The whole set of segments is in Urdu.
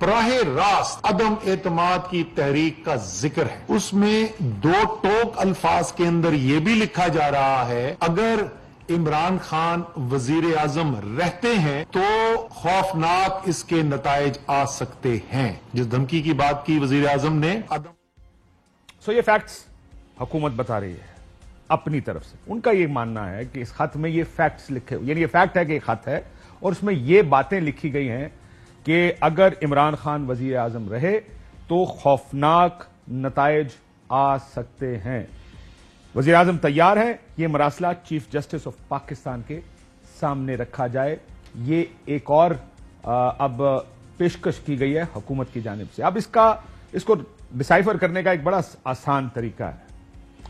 براہ راست عدم اعتماد کی تحریک کا ذکر ہے. اس میں دو ٹوک الفاظ کے اندر یہ بھی لکھا جا رہا ہے اگر عمران خان وزیر اعظم رہتے ہیں تو خوفناک اس کے نتائج آ سکتے ہیں. جس دھمکی کی بات کی وزیر اعظم نے سو یہ فیکٹس حکومت بتا رہی ہے اپنی طرف سے. ان کا یہ ماننا ہے کہ اس خط میں یہ فیکٹس لکھے، یعنی یہ فیکٹ ہے کہ یہ خط ہے اور اس میں یہ باتیں لکھی گئی ہیں کہ اگر عمران خان وزیر اعظم رہے تو خوفناک نتائج آ سکتے ہیں. وزیر اعظم تیار ہے یہ مراسلہ چیف جسٹس آف پاکستان کے سامنے رکھا جائے. یہ ایک اور اب پیشکش کی گئی ہے حکومت کی جانب سے. اب اس کو ڈسائفر کرنے کا ایک بڑا آسان طریقہ ہے.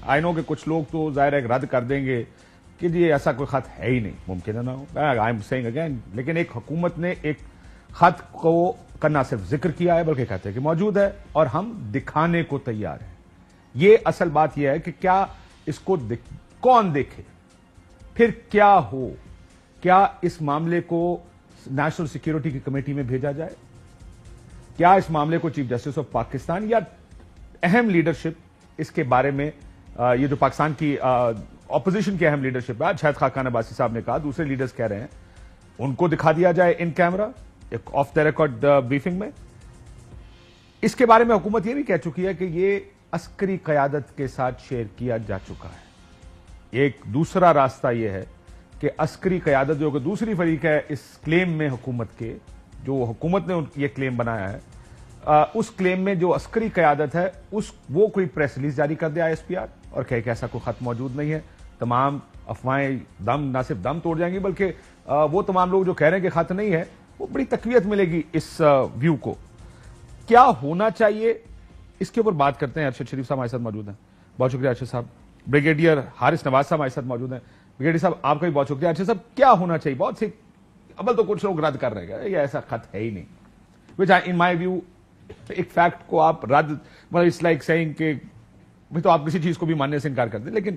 آئی نو کہ کچھ لوگ تو ظاہر ہے رد کر دیں گے کہ جی ایسا کوئی خط ہے ہی نہیں، ممکن ہے نہ ہو. آئی ایم سیئنگ اگین، لیکن ایک حکومت نے ایک خط کو نہ صرف ذکر کیا ہے بلکہ کہتے ہیں کہ موجود ہے اور ہم دکھانے کو تیار ہیں. یہ اصل بات یہ ہے کہ کیا اس کو کون دیکھے، پھر کیا ہو. کیا اس معاملے کو نیشنل سیکیورٹی کی کمیٹی میں بھیجا جائے؟ کیا اس معاملے کو چیف جسٹس آف پاکستان یا اہم لیڈرشپ اس کے بارے میں، یہ جو پاکستان کی اپوزیشن کی اہم لیڈرشپ ہے، شاہد خاقان عباسی صاحب نے کہا، دوسرے لیڈرز کہہ رہے ہیں، ان کو دکھا دیا جائے ان کیمرہ ایک آف دا ریکارڈ بریفنگ میں. اس کے بارے میں حکومت یہ بھی کہہ چکی ہے کہ یہ عسکری قیادت کے ساتھ شیئر کیا جا چکا ہے. ایک دوسرا راستہ یہ ہے کہ عسکری قیادت جو کہ دوسری فریق ہے اس کلیم میں حکومت کے، جو حکومت نے یہ کلیم بنایا ہے، اس کلیم میں جو عسکری قیادت ہے وہ کوئی پریس ریلیز جاری کر دے ISPR اور کہے کہ ایسا کوئی خط موجود نہیں ہے. تمام افواہیں نہ صرف دم توڑ جائیں گی بلکہ وہ تمام لوگ جو کہہ رہے ہیں کہ خط نہیں ہے وہ بڑی تقویت ملے گی اس ویو کو. کیا ہونا چاہیے اس کے اوپر بات کرتے ہیں. ارشد شریف صاحب ہمارے ساتھ موجود ہیں، بہت شکریہ ارشد صاحب. بریگیڈیئر حارث نواز صاحب ہمارے ساتھ موجود ہیں. بریگیڈیئر صاحب آپ کا بھی بہت شکریہ. ارشد صاحب کیا ہونا چاہیے؟ بہت سی ابل تو کچھ لوگ رد کر رہے ہیں یہ ایسا خط ہے ہی نہیں، وچ ان مائی ویو ایک فیکٹ کو آپ رد، مطلب اٹس لائک سیئنگ کہ تو آپ کسی چیز کو بھی ماننے سے انکار کر دیں، لیکن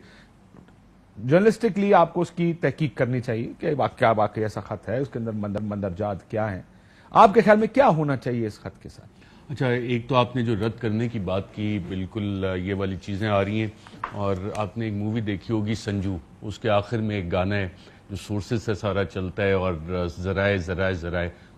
جرنلسٹکلی آپ کو اس کی تحقیق کرنی چاہیے کہ کیا واقعی ایسا خط ہے، اس کے اندر مندرجات کیا ہیں. آپ کے خیال میں کیا ہونا چاہیے اس خط کے ساتھ؟ اچھا، ایک تو آپ نے جو رد کرنے کی بات کی، بالکل یہ والی چیزیں آ رہی ہیں. اور آپ نے ایک مووی دیکھی ہوگی سنجو، اس کے آخر میں ایک گانا ہے جو سورسز سے سارا چلتا ہے اور ذرائع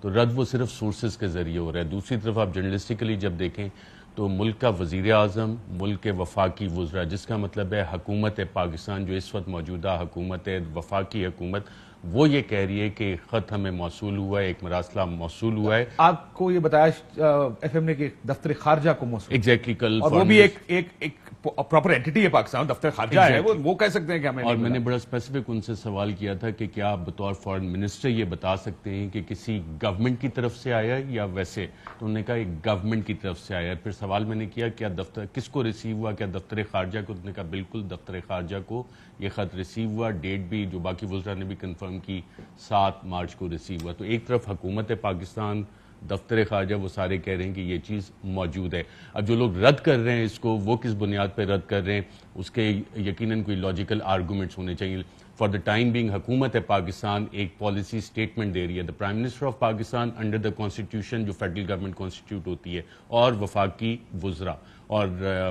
تو رد وہ صرف سورسز کے ذریعے ہو رہا ہے. دوسری طرف آپ جرنلسٹکلی جب دیکھیں تو ملک کا وزیر اعظم، ملک کے وفاقی وزراء، جس کا مطلب ہے حکومت پاکستان جو اس وقت موجودہ حکومت ہے، وفاقی حکومت، وہ یہ کہہ رہی ہے کہ خط ہمیں موصول ہوا ہے، ایک مراسلہ موصول ہوا ہے. آپ کو یہ بتایا ایف ایم نے کہ دفتر خارجہ کو موصول، ایگزیکٹلی کل، اور وہ بھی ایک پراپر اینٹی ہے پاکستان، دفتر خارجہ ہے، وہ کہہ سکتے ہیں کہ ہمیں. اور میں نے بڑا اسپیسیفک ان سے سوال کیا تھا کہ کیا آپ بطور فارن منسٹر یہ بتا سکتے ہیں کہ کسی گورنمنٹ کی طرف سے آیا ہے یا ویسے؟ تو انہوں نے کہا ایک گورنمنٹ کی طرف سے آیا ہے. پھر سوال میں نے کیا کیا دفتر کس کو ریسیو ہوا، کیا دفتر خارجہ کو؟ انہوں نے کہا بالکل دفتر خارجہ کو یہ خط ریسیو ہوا. ڈیٹ بھی جو باقی وزراء نے بھی کنفرم کی، 7 مارچ کو ریسیو ہوا. تو ایک طرف حکومت پاکستان، دفتر خارجہ، وہ سارے کہہ رہے ہیں کہ یہ چیز موجود ہے. اب جو لوگ رد کر رہے ہیں اس کو، وہ کس بنیاد پہ رد کر رہے ہیں، اس کے یقیناً کوئی لاجیکل آرگومنٹس ہونے چاہیے. فار دا ٹائم بینگ حکومت پاکستان ایک پالیسی سٹیٹمنٹ دے رہی ہے. دا prime minister of Pakistan under the constitution جو فیڈرل گورنمنٹ کانسٹیٹیوٹ ہوتی ہے، اور وفاقی وزراء، اور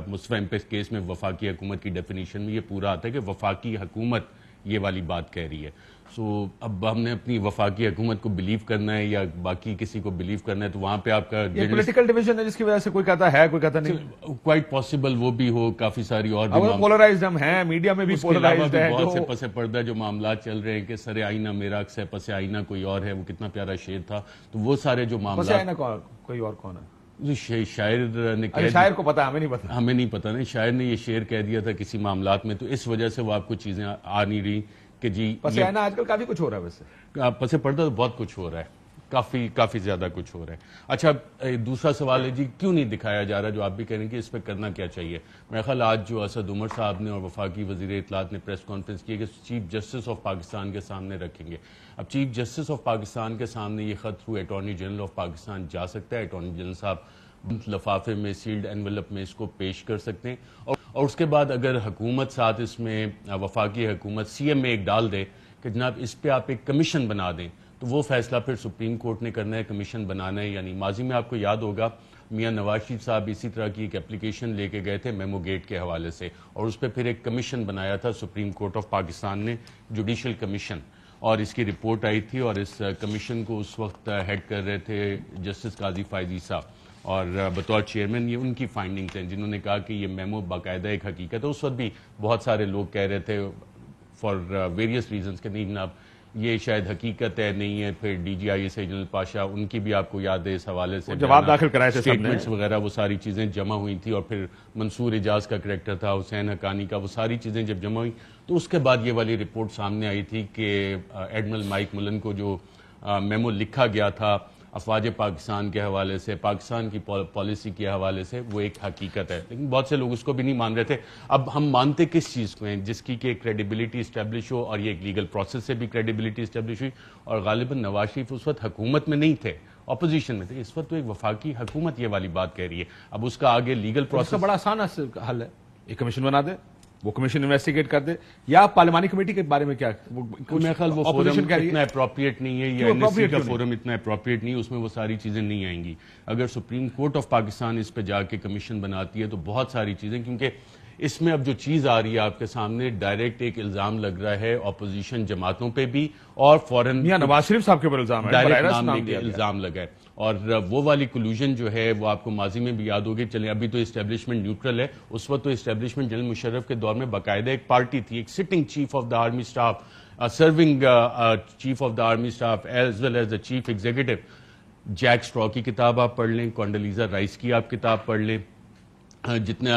مصطفیٰ ایم پی کیس میں وفاقی حکومت کی ڈیفینیشن میں یہ پورا آتا ہے کہ وفاقی حکومت یہ والی بات کہہ رہی ہے. سو اب ہم نے اپنی وفاقی حکومت کو بلیو کرنا ہے یا باقی کسی کو بلیو کرنا ہے، تو وہاں پہ آپ کا پولیٹیکل ڈویژن ہے جس کی وجہ سے کوئی کہتا ہے کوئی کہتا نہیں. کوائٹ پاسبل وہ بھی ہو. کافی ساری اور پولرائزڈ ہم ہیں، میڈیا میں بھی پولرائزڈ ہے. بہت سے پس پردہ جو معاملات چل رہے ہیں کہ سر آئینہ میرا سے پس آئینہ کوئی اور ہے، وہ کتنا پیارا شعر تھا. تو وہ سارے جو معاملات، کوئی اور کون ہے؟ شاعر نے کہہ، شاعر کو پتا، ہمیں نہیں پتا نہیں. شاعر نے یہ شعر کہہ دیا تھا کسی معاملات میں، تو اس وجہ سے وہ آپ کو چیزیں آ نہیں رہی کہ جی پس آئینہ. آج کل کافی کچھ ہو رہا ہے، ویسے پس پردہ تو بہت کچھ ہو رہا ہے، کافی زیادہ کچھ ہو رہا ہے. اچھا، دوسرا سوال ہے جی کیوں نہیں دکھایا جا رہا، جو آپ بھی کہہ رہے ہیں کہ اس پہ کرنا کیا چاہیے. میرا خیال آج جو اسد عمر صاحب نے اور وفاقی وزیر اطلاعات نے پریس کانفرنس کی کہ چیف جسٹس آف پاکستان کے سامنے رکھیں گے. اب چیف جسٹس آف پاکستان کے سامنے یہ خط through attorney general of Pakistan جا سکتا ہے. اٹارنی جنرل صاحب لفافے میں، سیلڈ انویلپ میں اس کو پیش کر سکتے ہیں. اور اس کے بعد اگر حکومت ساتھ اس میں، وفاقی حکومت CM میں ایک ڈال دے کہ جناب اس پہ آپ ایک کمیشن بنا دیں، تو وہ فیصلہ پھر سپریم کورٹ نے کرنا ہے، کمیشن بنانا ہے یا نہیں. ماضی میں آپ کو یاد ہوگا میاں نواز شریف صاحب اسی طرح کی ایک اپلیکیشن لے کے گئے تھے میمو گیٹ کے حوالے سے، اور اس پہ پھر ایک کمیشن بنایا تھا سپریم کورٹ آف پاکستان نے، جوڈیشل کمیشن، اور اس کی رپورٹ آئی تھی، اور اس کمیشن کو اس وقت ہیڈ کر رہے تھے جسٹس قاضی فائزی صاحب، اور بطور چیئرمین یہ ان کی فائنڈنگز ہیں جنہوں نے کہا کہ یہ میمو باقاعدہ ایک حقیقت ہے. اس وقت بھی بہت سارے لوگ کہہ رہے تھے فار ویریس ریزنز کہ نہیں جناب یہ شاید حقیقت ہے، نہیں ہے. پھر D G I S general Pasha, ان کی بھی آپ کو یاد ہے اس حوالے سے جواب داخل کرائے تھے، اسٹیٹمنٹس وغیرہ، وہ ساری چیزیں جمع ہوئی تھی. اور پھر منصور اجاز کا کریکٹر تھا، حسین حقانی کا، وہ ساری چیزیں جب جمع ہوئی تو اس کے بعد یہ والی رپورٹ سامنے آئی تھی کہ ایڈمرل مائک ملن کو جو میمو لکھا گیا تھا افواج پاکستان کے حوالے سے، پاکستان کی پالیسی کے حوالے سے، وہ ایک حقیقت ہے. لیکن بہت سے لوگ اس کو بھی نہیں مان رہے تھے. اب ہم مانتے کس چیز کو ہیں؟ جس کی کہ کریڈیبلٹی اسٹیبلش ہو، اور یہ ایک لیگل پروسیس سے بھی کریڈیبلٹی اسٹیبلش ہوئی. اور غالباً نواز شریف اس وقت حکومت میں نہیں تھے، اپوزیشن میں تھے. اس وقت تو ایک وفاقی حکومت یہ والی بات کہہ رہی ہے. اب اس کا آگے لیگل پروسیس کا بڑا آسان حل ہے، ایک کمیشن بنا دے، وہ کمیشن انویسٹیگیٹ کر دے. یا پارلیمانی کمیٹی کے بارے میں کیا میرے خیال وہ فورم اتنا اپروپریٹ نہیں ہے، یا این ایس سی کا فورم اتنا اپروپریٹ نہیں ہے، اس میں وہ ساری چیزیں نہیں آئیں گی. اگر سپریم کورٹ آف پاکستان اس پہ جا کے کمیشن بناتی ہے تو بہت ساری چیزیں، کیونکہ اس میں اب جو چیز آ رہی ہے آپ کے سامنے ڈائریکٹ ایک الزام لگ رہا ہے اپوزیشن جماعتوں پہ بھی، اور فوراً نواز شریف صاحب کے اوپر الزام ہے، ڈائریکٹ الزام لگا ہے. اور وہ والی کلوژن جو ہے وہ آپ کو ماضی میں بھی یاد ہوگی. چلیں ابھی تو اسٹیبلشمنٹ نیوٹرل ہے، اس وقت تو اسٹیبلشمنٹ جنرل مشرف کے دور میں باقاعدہ ایک پارٹی تھی، ایک sitting chief of the army staff, serving chief of the army staff as well as the chief executive. Jack Straw کی کتاب آپ پڑھ لیں، کونڈلیزا رائس کی آپ کتاب پڑھ لیں، جتنے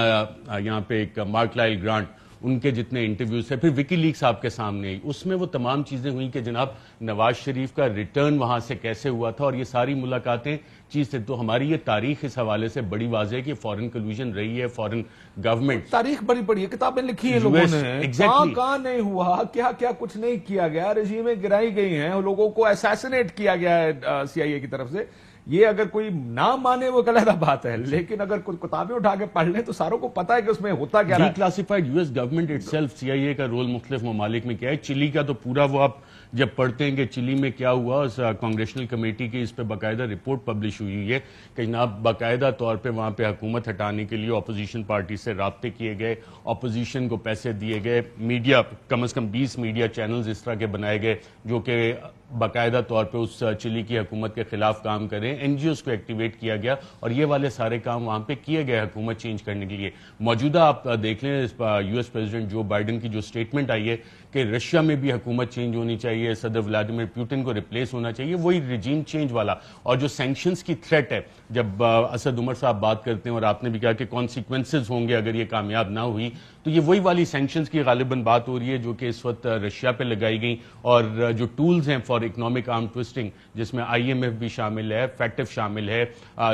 یہاں پہ ایک مارک لائل گرانٹ، ان کے جتنے انٹرویوز ہیں، پھر وکی لیکس آپ کے سامنے آئی، اس میں وہ تمام چیزیں ہوئیں کہ جناب نواز شریف کا ریٹرن وہاں سے کیسے ہوا تھا، اور یہ ساری ملاقاتیں چیز سے. تو ہماری یہ تاریخ اس حوالے سے بڑی واضح ہے کہ فورن کلوژن رہی ہے، فورن گورنمنٹ. تاریخ بڑی بڑی ہے، کتابیں لکھی ہیں لوگوں نے، کہاں نہیں ہوا، کیا کیا کچھ نہیں کیا گیا، رجیمیں گرائی گئی ہیں، لوگوں کو اسیسینیٹ کیا گیا ہے سی آئی اے کی طرف سے. یہ اگر کوئی نہ مانے وہ علیحدہ بات ہے، لیکن اگر کوئی کتابیں اٹھا کے پڑھ لیں تو ساروں کو پتا ہے کہ اس میں ہوتا کیا ہے. Declassified U S government itself, C I A کا رول مختلف ممالک میں کیا ہے. چلی کا تو پورا وہ آپ جب پڑھتے ہیں کہ چلی میں کیا ہوا، اس کانگریشنل کمیٹی کی اس پہ باقاعدہ رپورٹ پبلش ہوئی ہے کہ جناب باقاعدہ طور پہ وہاں پہ حکومت ہٹانے کے لیے اپوزیشن پارٹی سے رابطے کیے گئے، اپوزیشن کو پیسے دیے گئے، میڈیا کم از کم 20 میڈیا چینلز اس طرح کے بنائے گئے جو کہ باقاعدہ طور پہ اس چلی کی حکومت کے خلاف کام کریں. این جی اوز کو ایکٹیویٹ کیا گیا، اور یہ والے سارے کام وہاں پہ کیے گئے حکومت چینج کرنے کے لیے. موجودہ آپ دیکھ لیں U S president Joe Biden کی جو اسٹیٹمنٹ آئی ہے کہ رشیا میں بھی حکومت چینج ہونی چاہیے، صدر ولادیمیر پوٹن کو ریپلیس ہونا چاہیے، وہی ریجیم چینج والا. اور جو سینکشنز کی تھریٹ ہے، جب اسد عمر صاحب بات کرتے ہیں اور آپ نے بھی کہا کہ کانسیکوینسز ہوں گے اگر یہ کامیاب نہ ہوئی، تو یہ وہی والی سینکشنز کی غالباً بات ہو رہی ہے جو کہ اس وقت رشیا پہ لگائی گئی. اور جو ٹولز ہیں فار اکنامک آرم ٹوسٹنگ، جس میں آئی ایم ایف بھی شامل ہے، فیکٹف شامل ہے،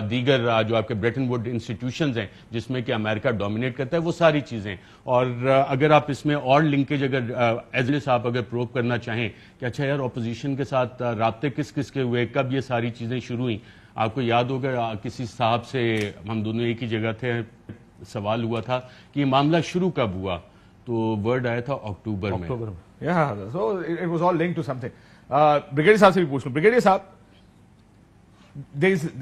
دیگر جو آپ کے بریٹن ووڈ انسٹیٹیوشنز ہیں جس میں کہ امریکہ ڈومینیٹ کرتا ہے، وہ ساری چیزیں. اور اگر آپ اس میں اور لنکیج اگر ایز آپ اگر پروو کرنا چاہیں کہ اچھا یار اپوزیشن کے ساتھ رابطے کس کس کے ہوئے، کب یہ ساری چیزیں شروع ہوئیں. آپ کو یاد ہوگا کسی صاحب سے ہم دونوں ایک ہی جگہ تھے، سوال ہوا تھا کہ یہ معاملہ شروع کب ہوا، تو ورڈ آیا تھا اکتوبر میں. So it was all linked to something. Brigadier صاحب سے بھی پوچھ لوں. بریگیڈیئر صاحب،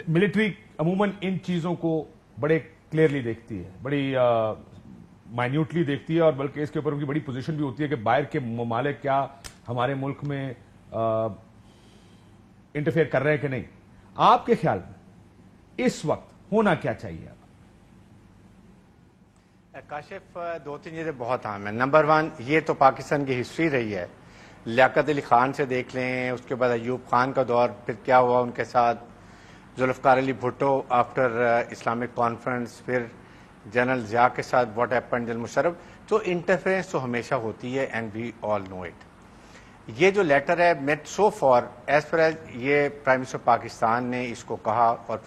ملٹری عموماً ان چیزوں کو بڑے کلیئرلی دیکھتی ہے، بڑی مائنیوٹلی دیکھتی ہے، اور بلکہ اس کے اوپر ان کی بڑی پوزیشن بھی ہوتی ہے کہ باہر کے ممالک کیا ہمارے ملک میں انٹرفیئر کر رہے ہیں کہ نہیں. آپ کے خیال میں اس وقت ہونا کیا چاہیے؟ کاشف، دو تین چیزیں بہت اہم ہیں. نمبر 1، یہ تو پاکستان کی ہسٹری رہی ہے. لیاقت علی خان سے دیکھ لیں، اس کے بعد ایوب خان کا دور، پھر کیا ہوا ان کے ساتھ، Zulfiqar Ali Bhutto after Islamic conference, پھر جنرل ضیاء کے ساتھ واٹ ہیپنڈ، جنرل مشرف. تو انٹرفیرنس تو ہمیشہ ہوتی ہے، and we all know it. یہ جو لیٹر ہے میٹ سو فار ایز پر ایز یہ پرائم منسٹر پاکستان نے اس کو کہا، اور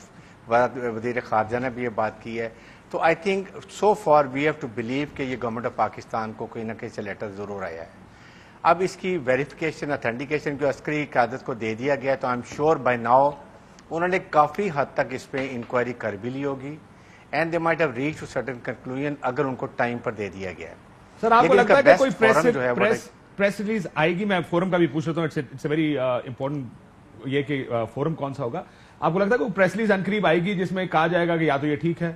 وزیر خارجہ نے بھی یہ بات کی ہے. تو I think so far we have to believe کہ یہ گورنمنٹ آف پاکستان کو کوئی نہ کہیں سے لیٹر ضرور آیا ہے. اب اس کی ویریفیکیشن، اتھینٹیکیشن جو عسکری قیادت کو دے دیا گیا، تو I am sure by now انہوں نے کافی حد تک اس پہ انکوائری کر بھی لی ہوگی، and they might have reach to certain conclusion اگر ان کو ٹائم پر دے دیا گیا ہے. سر آپ کو لگتا ہے کہ کوئی پریس ریلیز آئے گی؟ میں فورم کا بھی پوچھ رہا ہوں، اٹس اے ویری امپورٹنٹ یہ کہ فورم کون سا ہوگا. آپ کو لگتا ہے کہ پریس ریلیز عنقریب آئے گی جس میں کہا جائے گا کہ یا تو یہ ٹھیک ہے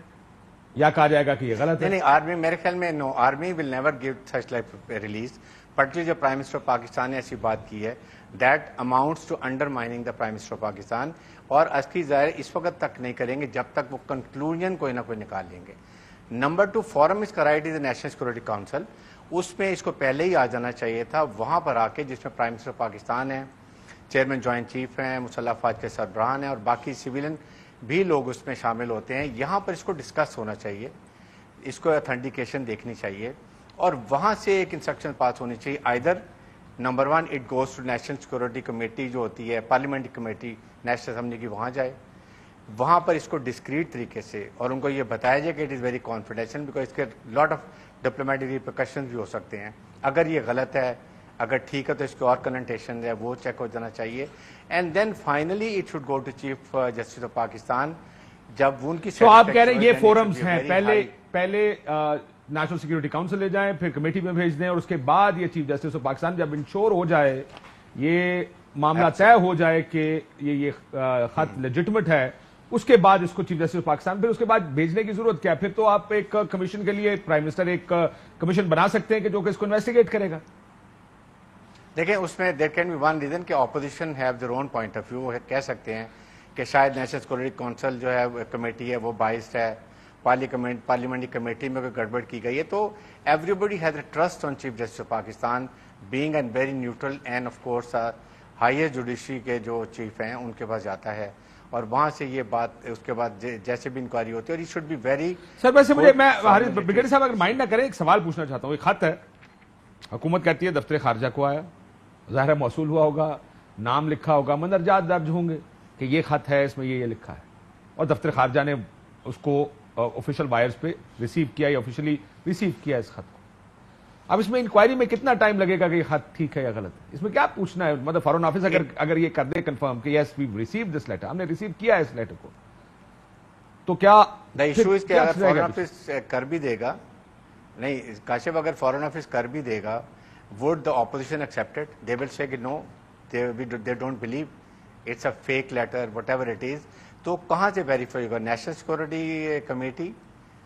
یا کہا جائے گا کہ یہ غلط ہے؟ نہیں, آرمی میرے خیال میں no, army will never give such like release. Particularly جو پرائم منسٹر پاکستان نے ایسی بات کی ہے that amounts to undermining the prime minister Pakistan, اور اس کی ظاہر اس وقت تک نہیں کریں گے جب تک وہ کنکلوژن کوئی نہ کوئی نکال لیں گے. Number 2, forum is کرائٹ is national security council. اس میں اس کو پہلے ہی آ جانا چاہیے تھا, وہاں پر آ کے جس میں پرائم منسٹر پاکستان ہے, چیئرمین جوائنٹ چیف ہیں, مسلح افواج کے سربراہان ہیں, اور باقی سویلین بھی لوگ اس میں شامل ہوتے ہیں. یہاں پر اس کو ڈسکس ہونا چاہیے, اس کو اتھینٹیکیشن دیکھنی چاہیے, اور وہاں سے ایک انسٹرکشن پاس ہونی چاہیے. Either number 1 it goes to national security committee جو ہوتی ہے پارلیمنٹری کمیٹی نیشنل اسمبلی کی, وہاں جائے, وہاں پر اس کو ڈسکریٹ طریقے سے, اور ان کو یہ بتایا جائے کہ it is very confidential because اس کے لاٹ آف ڈپلومیٹک ریپرکشنز بھی ہو سکتے ہیں. اگر یہ غلط ہے, اگر ٹھیک ہے تو اس کے اور کننٹیشن ہے وہ چیک ہو جانا چاہیے. And then finally it should go to chief justice of Pakistan. جب ان کی تو آپ کہہ رہے ہیں یہ فورمز ہیں, پہلے نیشنل سیکورٹی کاؤنسل لے جائیں, پھر کمیٹی میں بھیج دیں, اور اس کے بعد یہ چیف جسٹس آف پاکستان جب انشور ہو جائے, یہ معاملہ طے ہو جائے کہ یہ خط لیجٹمیٹ ہے, اس کے بعد اس کو چیف جسٹس آف پاکستان, پھر اس کے بعد بھیجنے کی ضرورت کیا ہے؟ پھر تو آپ ایک کمیشن کے لیے پرائم منسٹر ایک کمیشن بنا سکتے ہیں کہ جو کہ اس کو انویسٹیگیٹ کرے گا. دیکھیں اس میں there can be one reason کہ opposition have their own point of view. کہہ سکتے ہیں کہ شاید نیشنل سیکورٹی کونسل جو ہے کمیٹی ہے وہ بائسڈ ہے, پارلیمنٹری کمیٹی میں کوئی گڑبڑ کی گئی ہے. تو everybody has a trust on chief justice of Pakistan being and very neutral, and of course highest judiciary کے جو چیف ہیں ان کے پاس جاتا ہے, اور وہاں سے یہ بات اس کے بعد جیسے بھی انکوائری ہوتی ہے, اور یہ شوڈ بی ویری. سر ویسے مجھے, میں بریگیڈیئر صاحب اگر مائنڈ نہ کریں, ایک سوال پوچھنا چاہتا ہوں. ایک خط ہے, حکومت کہتی ہے دفتر خارجہ کو آیا, ظاہر موصول ہوا ہوگا, نام لکھا ہوگا, مندرجات درج ہوں گے کہ یہ خط ہے, اس میں یہ لکھا ہے, اور دفتر خارجہ نے اس کو آفیشیل وائرز پہ ریسیو کیا یا آفیشلی ریسیو کیا اس خط کو. اب اس میں انکوائری میں کتنا ٹائم لگے گا کہ یہ خط ٹھیک ہے یا غلط ہے؟ اس میں کیا پوچھنا ہے؟ مطلب فارن آفس اگر یہ کر دے کنفرم کہ یس وی ریسیو دس لیٹر, ہم نے ریسیو کیا ہے اس لیٹر کو, تو کیا ایشو اس کے اگر فارن آفس کر بھی دے گا, نہیں کاشف, اگر فارن آفس کر بھی دے گا, would the opposition accept it? They will say no, they don't believe it's a fake letter, whatever it is. تو کہاں سے ویریفائی ہوگا؟ National security committee.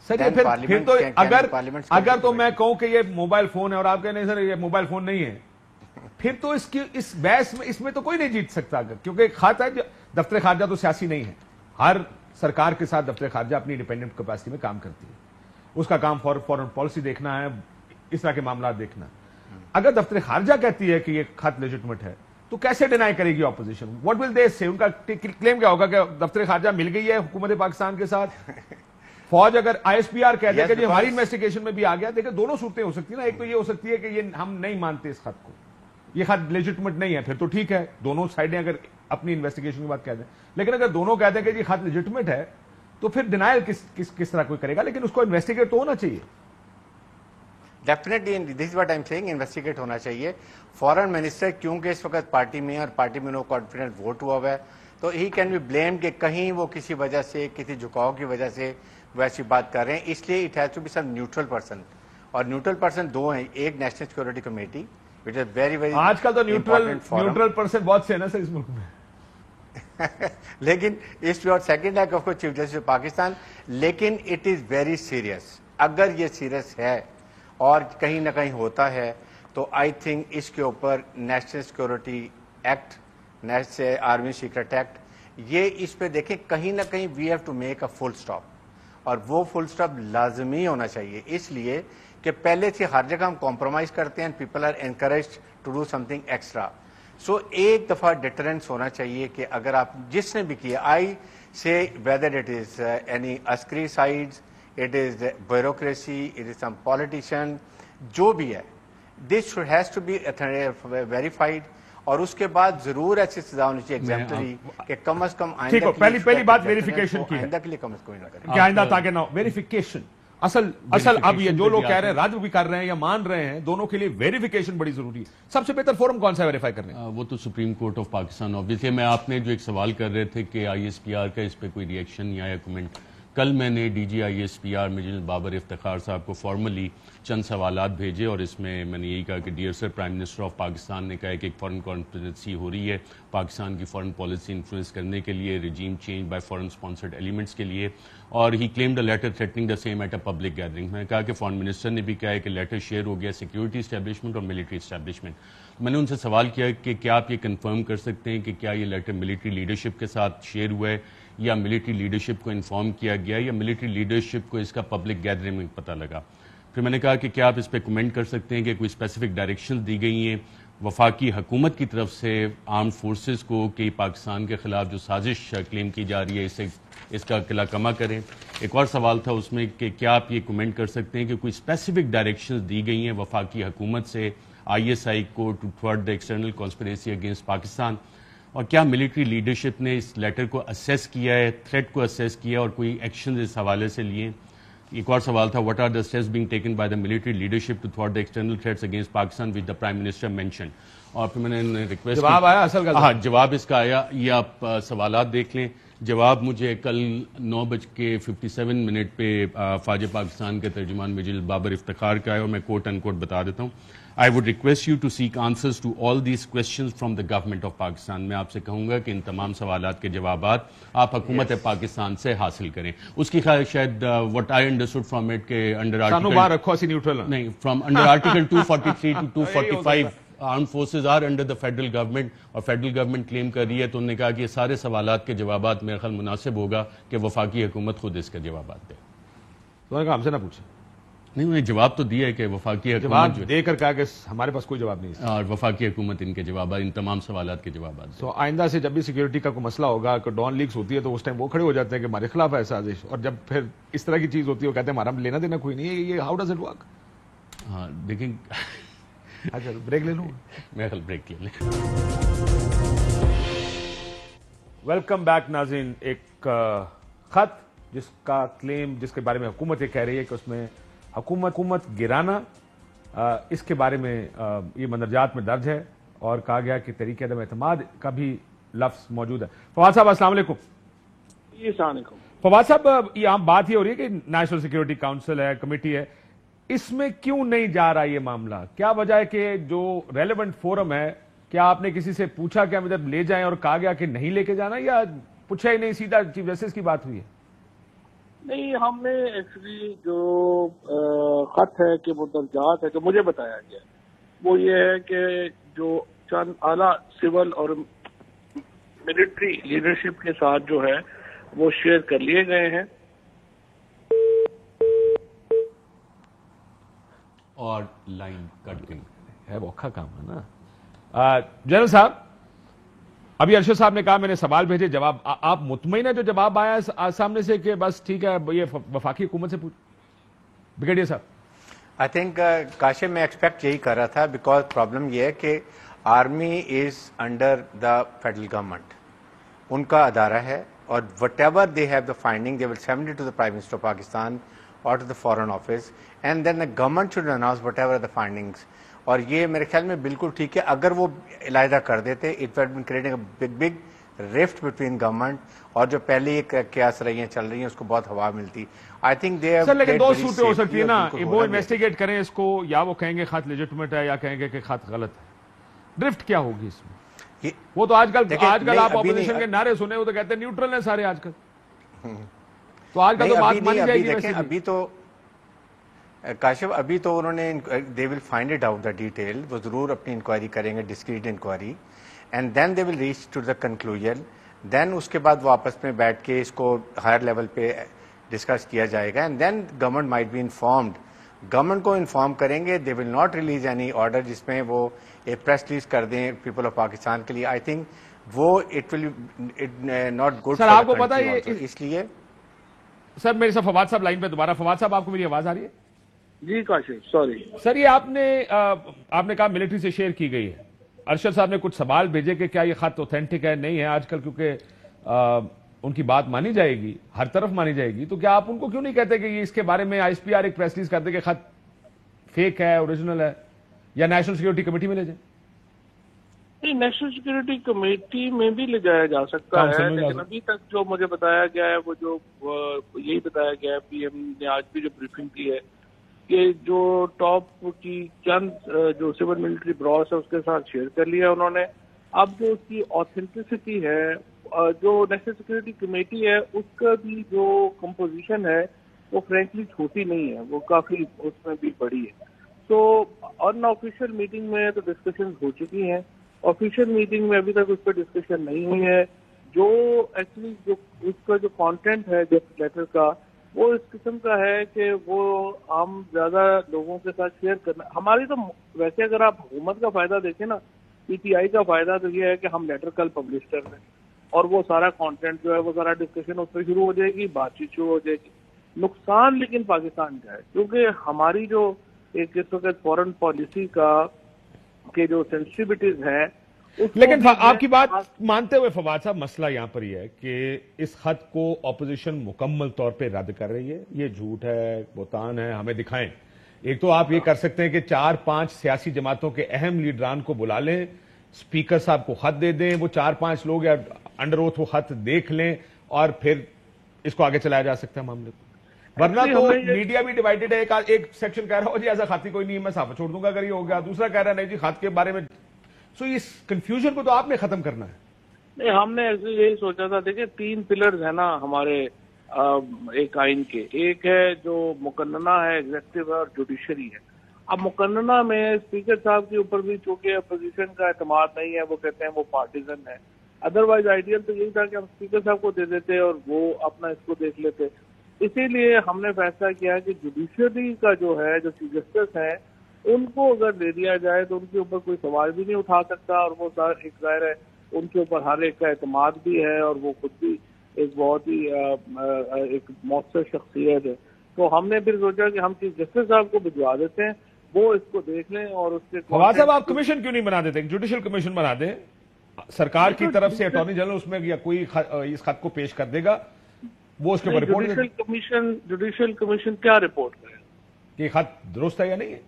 سر یہ پھر تو اگر تو میں کہوں کہ یہ موبائل فون ہے اور آپ کہہ نہیں سر یہ موبائل فون نہیں ہے, پھر تو اس بحث میں اس میں تو کوئی نہیں جیت سکتا, کیونکہ خط ہے. دفتر خارجہ تو سیاسی نہیں ہے, ہر سرکار کے ساتھ دفتر خارجہ اپنی انڈیپینڈنٹ کیپیسٹی میں کام کرتی ہے, اس کا کام فورن پالیسی دیکھنا ہے, اس طرح کے معاملات دیکھنا. اگر دفتر خارجہ کہتی ہے کہ یہ خط لیجٹمیٹ ہے تو کیسے ڈینائی کرے گی اپوزیشن؟ واٹ ول دے سے؟ ان کا کلیم کیا ہوگا کہ دفتر خارجہ مل گئی ہے حکومت پاکستان کے ساتھ, فوج اگر آئی ایس پی آر کہہ دے کہ جی ہماری انویسٹیگیشن میں بھی آ گیا. دیکھیں دونوں صورتیں ہو سکتی ہیں نا, ایک تو یہ ہو سکتی ہے کہ یہ ہم نہیں مانتے اس خط کو, یہ خط لیجٹمیٹ نہیں ہے, پھر تو ٹھیک ہے, دونوں سائڈیں اگر اپنی انویسٹیگیشن کی بات کہہ دیں. لیکن اگر دونوں کہتے ہیں کہ جی خط لیجٹمیٹ ہے تو پھر ڈینائل کس طرح کوئی کرے گا؟ لیکن اس کو انویسٹیگیٹ تو ہونا چاہیے. Definitely this is what I am seeing, investigate ہونا چاہیے. فارن منسٹر کیونکہ اس وقت پارٹی میں اور پارٹی میں نو کانفیڈنس ووٹ ہوا ہوا ہے, تو ہی کین بی بلیم کہ کہیں وہ کسی وجہ سے, کسی جھکاؤ کی وجہ سے ویسی بات کر رہے ہیں. اس لیے it has to be some neutral person, اور نیوٹرل پرسن دو ہیں, ایک national security committee which is very very, آج کل تو نیوٹرل پرسن بہت سے ہیں نا سر اس ملک میں, لیکن اس پہ, اور سیکنڈ ہے of course chief justice of Pakistan. لیکن اٹ از ویری سیریس. اگر یہ سیریس ہے اور کہیں نہ کہیں ہوتا ہے تو آئی تھنک اس کے اوپر national security act, national army secret act, یہ اس پہ دیکھیں کہیں نہ کہیں we have to make a full stop, اور وہ فل اسٹاپ لازمی ہونا چاہیے. اس لیے کہ پہلے سے ہر جگہ ہم کمپرومائز کرتے ہیں, people are encouraged to do something extra. So ایک دفعہ ڈیٹرنس ہونا چاہیے کہ اگر آپ جس نے بھی کیا, آئی سے ویدر اٹ از اینی عسکری sides, it is bureaucracy, it is some politician, جو بھی ہے, this has to be verified, اور اس کے بعد ضرور ایسی سزا ہونی چاہیے ایگزیمپلری کہ کم از کم ٹھیک ہو. پہلی بات ویریفیکیشن کی ہے, آئندہ کے لیے کم از کم نہ کریں, کہ آئندہ تاکہ نہ ویریفیکیشن. اصل اب یہ جو لوگ کہہ رہے ہیں, راجو بھی کر رہے ہیں یا مان رہے ہیں, دونوں کے لیے ویریفیکیشن بڑی ضروری ہے. سب سے بہتر فورم کون سا ویریفائی کرنے؟ وہ تو supreme court of Pakistan. obviously میں آپ نے جو ایک سوال کر رہے تھے کہ آئی ایس پی آر کا اس پہ کوئی ریئیکشن یا کومنٹ, کل میں نے D G I S P R major Babar Iftikhar صاحب کو فارملی چند سوالات بھیجے اور اس میں نے یہی کہا کہ dear sir, prime minister of Pakistan نے کہا کہ ایک فارن کانسپریسی ہو رہی ہے پاکستان کی فارن پالیسی انفلوئنس کرنے کے لیے، regime change by foreign sponsored elements کے لیے، اور he claimed a letter threatening the same at a public gathering. میں نے کہا کہ فارن منسٹر نے بھی کہا ہے کہ لیٹر شیئر ہو گیا سیکورٹی اسٹیبلشمنٹ اور ملٹری اسٹیبلشمنٹ. میں نے ان سے سوال کیا کہ کیا آپ یہ کنفرم کر سکتے ہیں کہ کیا یہ لیٹر ملٹری لیڈرشپ کے ساتھ شیئر ہوا ہے یا ملٹری لیڈرشپ کو انفارم کیا گیا یا ملٹری لیڈرشپ کو اس کا پبلک گیدرنگ میں پتہ لگا. پھر میں نے کہا کہ کیا آپ اس پہ کمنٹ کر سکتے ہیں کہ کوئی اسپیسیفک ڈائریکشن دی گئی ہیں وفاقی حکومت کی طرف سے آرم فورسز کو کہ پاکستان کے خلاف جو سازش کلیم کی جا رہی ہے اس کا قلعہ کما کریں. ایک اور سوال تھا اس میں کہ کیا آپ یہ کمنٹ کر سکتے ہیں کہ کوئی اسپیسیفک ڈائریکشنز دی گئی ہیں وفاقی حکومت سے آئی ایس آئی کو to toward the external conspiracy against Pakistan, اور کیا ملٹری لیڈرشپ نے اس لیٹر کو اسیس کیا ہے، تھریٹ کو اسیس کیا اور کوئی ایکشن اس حوالے سے لیے. ایک اور سوال تھا what are the steps being taken by the military leadership to toward the external threats against Pakistan which the prime minister mentioned. اور پھر میں نے ریکویسٹ جواب آیا اصل کا؟ ہاں جواب اس کا آیا، یہ آپ سوالات دیکھ لیں. جواب مجھے کل 9:57 پہ فوج پاکستان کے ترجمان میجر بابر افتخار کا ہے اور میں کوٹ ان کوٹ بتا دیتا ہوں. I would request you to seek answers to all these questions from the government of Pakistan. میں آپ سے کہوں گا کہ ان تمام سوالات کے جوابات آپ حکومت پاکستان سے حاصل کریں. اس کی خواہش شاید what I understood from it کہ under article 243 to 245 armed forces are under the federal government اور فیڈرل گورنمنٹ کلیم کر رہی ہے. تو انہوں نے کہا کہ یہ سارے سوالات کے جوابات میرے خیال مناسب ہوگا کہ وفاقی حکومت خود اس کے جوابات دے. تو نے کہا ہم سے نہ پوچھیں. نہیں، انہوں نے جواب تو دیا ہے کہ وفاقی جواب حکومت دے کر کہا کہ ہمارے پاس کوئی جواب نہیں ہے اور وفاقی حکومت ان کے جوابات، ان تمام سوالات کے جوابات دے. تو آئندہ سے جب بھی سیکورٹی کا کوئی مسئلہ ہوگا کہ ڈان لیکس ہوتی ہے تو اس ٹائم وہ کھڑے ہو جاتے ہیں کہ ہمارے خلاف ہے سازش، اور جب پھر اس طرح کی چیز ہوتی ہے وہ کہتے ہیں ہمارا لینا دینا کوئی نہیں ہے. یہ ہاؤ ڈز اٹ ورک؟ ہاں دیکھیں، اچھا بریک لے لوں. میں خیال بریک لے لیں. ویلکم بیک ناظرین. ایک خط جس کا کلیم، جس کے بارے میں حکومت یہ کہہ رہی ہے کہ اس میں حکومت گرانا، اس کے بارے میں یہ مندرجات میں درج ہے اور کہا گیا کہ تحریک عدم اعتماد کا بھی لفظ موجود ہے. فواد صاحب السلام علیکم. جی السلام علیکم. فواد صاحب، یہ عام بات ہی ہو رہی ہے کہ نیشنل سیکورٹی کاؤنسل ہے، کمیٹی ہے، اس میں کیوں نہیں جا رہا یہ معاملہ؟ کیا وجہ ہے کہ جو ریلیونٹ فورم ہے، کیا آپ نے کسی سے پوچھا کہ ہم ادھر لے جائیں اور کہا گیا کہ نہیں لے کے جانا، یا پوچھا ہی نہیں سیدھا چیف جسٹس کی بات ہوئی ہے؟ نہیں، ہم نے ایکچولی جو خط ہے کہ مندرجات ہے کہ مجھے بتایا گیا وہ یہ ہے کہ جو چند اعلیٰ سول اور ملٹری لیڈرشپ کے ساتھ جو ہے وہ شیئر کر لیے گئے ہیں. اور لائن کٹ گئی ہے، وہ اوکھا کام ہے نا. جنرل صاحب، ابھی ارشد صاحب نے کہا میں نے سوال بھیجے، جواب آپ مطمئن ہے جو جواب آیا سامنے سے کہ بس ٹھیک ہے یہ وفاقی حکومت سے پوچھ؟ بریگیڈیئر صاحب. آئی تھنک کاشف میں ایکسپیکٹ یہی کر رہا تھا، بیکاز پرابلم یہ ہے کہ army is under the federal government, ان کا ادارہ ہے، اور whatever they have the finding they will send it to the prime minister of Pakistan اور to the foreign office, and then the government should announce whatever the findings. اور یہ میرے خیال میں بالکل ٹھیک ہے. اگر وہ علیحدہ کر دیتے، it would been creating big rift between government اور جو پہلے یہ قیاس رہی ہیں چل رہی ہیں اس کو بہت ہوا ملتی. آئی تھنک دے سر لیکن دو صورتیں ہو سکتی ہے نا، وہ انویسٹیگیٹ کریں اس کو، یا وہ کہیں گے خط لیجٹمیٹ ہے یا کہیں گے کہ خط غلط ہے. ڈرفٹ کیا ہوگی اس میں؟ وہ تو آج کل آپ اپوزیشن کے نعرے سنے وہ تو کہتے ہیں نیوٹرل ہیں سارے آج کل. تو آج کل تو بات مانی جائے گی. ابھی تو کاشف ابھی تو انہوں نے they will find it out the detail, وہ ضرور اپنی انکوائری کریں گے، discreet inquiry, and then they will reach to the conclusion. Then اس کے بعد وہ آپس میں بیٹھ کے اس کو ہائر لیول پہ ڈسکس کیا جائے گا، and then government might be informed. Government کو انفارم کریں گے. They will not release any order جس میں وہ ایک پریس ریلیز کر دیں پیپل آف پاکستان کے لیے. آئی تھنک وہ اٹ ول ناٹ گڈ. سر آپ کو پتا ہے اس لیے سر میرے ساتھ فواد صاحب لائن پہ دوبارہ. فواد صاحب آپ کو میری آواز آ رہی ہے؟ جی کاشف سوری سر، یہ آپ نے کہا ملٹری سے شیئر کی گئی ہے. ارشد صاحب نے کچھ سوال بھیجے کہ کیا یہ خط اوتھینٹک ہے نہیں ہے آج کل، کیونکہ ان کی بات مانی جائے گی، ہر طرف مانی جائے گی. تو کیا آپ ان کو کیوں نہیں کہتے کہ یہ اس کے بارے میں آئی ایس پی آر ایک پریس ریلیز کرتے کہ خط فیک ہے، اوریجنل ہے، یا نیشنل سیکورٹی کمیٹی میں لے جائیں؟ نہیں، نیشنل سیکورٹی کمیٹی میں بھی لے جایا جا سکتا ہے، لیکن ابھی تک جو مجھے بتایا گیا ہے وہ جو یہی بتایا گیا ہے، پی ایم نے آج بھی جو بریفنگ کی ہے کہ جو ٹاپ کی چند جو سول ملٹری براس ہے اس کے ساتھ شیئر کر لیا انہوں نے. اب جو اس کی آتھینٹسٹی ہے، جو نیشنل سیکورٹی کمیٹی ہے اس کا بھی جو کمپوزیشن ہے وہ فرینکلی چھوٹی نہیں ہے، وہ کافی اس میں بھی بڑی ہے. تو ان آفیشیل میٹنگ میں تو ڈسکشن ہو چکی ہیں، آفیشیل میٹنگ میں ابھی تک اس پہ ڈسکشن نہیں ہوئی ہے. جو ایکچولی جو اس کا جو کانٹینٹ ہے جس لیٹر کا وہ اس قسم کا ہے کہ وہ ہم زیادہ لوگوں کے ساتھ شیئر کرنا ہماری تو ویسے اگر آپ حکومت کا فائدہ دیکھیں نا، پی ٹی آئی کا فائدہ تو یہ ہے کہ ہم لیٹر کل پبلش کر دیں اور وہ سارا کانٹینٹ جو ہے وہ سارا ڈسکشن اس پہ شروع ہو جائے گی، بات چیت شروع ہو جائے گی. نقصان لیکن پاکستان کا ہے کیونکہ ہماری جو ایک اس وقت فورن پالیسی کا کہ جو سینسٹیوٹیز ہیں. لیکن آپ کی بات مانتے ہوئے فواد صاحب، مسئلہ یہاں پر یہ ہے کہ اس خط کو اپوزیشن مکمل طور پہ رد کر رہی ہے. یہ جھوٹ ہے، بہتان ہے، ہمیں دکھائیں. ایک تو آپ یہ کر سکتے ہیں کہ 4-5 سیاسی جماعتوں کے اہم لیڈران کو بلا لیں، اسپیکر صاحب کو خط دے دیں، وہ 4-5 لوگ یا انڈر اوتھ وہ خط دیکھ لیں اور پھر اس کو آگے چلایا جا سکتا ہے معاملے کو. ورنہ تو میڈیا بھی ڈیوائیڈڈ ہے. ایک سیکشن کہہ رہا ہو جی ایسا خاطی کوئی نہیں ہے، میں صاف چھوڑ دوں گا اگر یہ ہو گیا. دوسرا کہہ رہا ہے نہیں جی خط کے بارے میں. سو اس کنفیوژن کو تو آپ نے ختم کرنا ہے. نہیں، ہم نے ایسے یہی سوچا تھا. دیکھیں 3 پلرز ہیں نا ہمارے ایک آئین کے. ایک ہے جو مقننہ ہے، ایگزیکٹو ہے، اور جوڈیشری ہے. اب مقننہ میں اسپیکر صاحب کے اوپر بھی چونکہ اپوزیشن کا اعتماد نہیں ہے، وہ کہتے ہیں وہ پارٹیزن ہے. ادروائز آئیڈیل تو یہی تھا کہ ہم اسپیکر صاحب کو دے دیتے اور وہ اپنا اس کو دیکھ لیتے. اسی لیے ہم نے فیصلہ کیا کہ جوڈیشری کا جو ہے، جو چیف جسٹس ہیں، ان کو اگر دے دیا جائے تو ان کے اوپر کوئی سوال بھی نہیں اٹھا سکتا اور وہ ایک ظاہر ہے ان کے اوپر ہر ایک کا اعتماد بھی ہے اور وہ خود بھی ایک بہت ہی ایک مؤثر شخصیت ہے. تو ہم نے پھر سوچا کہ ہم چیف جسٹس صاحب کو بھجوا دیتے ہیں، وہ اس کو دیکھ لیں اور اس کے فواد صاحب آپ کمیشن کیوں نہیں بنا دیتے؟ جوڈیشل کمیشن بنا دیں سرکار کی طرف سے، اٹارنی جنرل اس میں یا کوئی اس خط کو پیش کر دے گا، وہ اس کے اوپر رپورٹ. جوڈیشل کمیشن کیا رپورٹ کرے کہ خط درست ہے یا نہیں ہے؟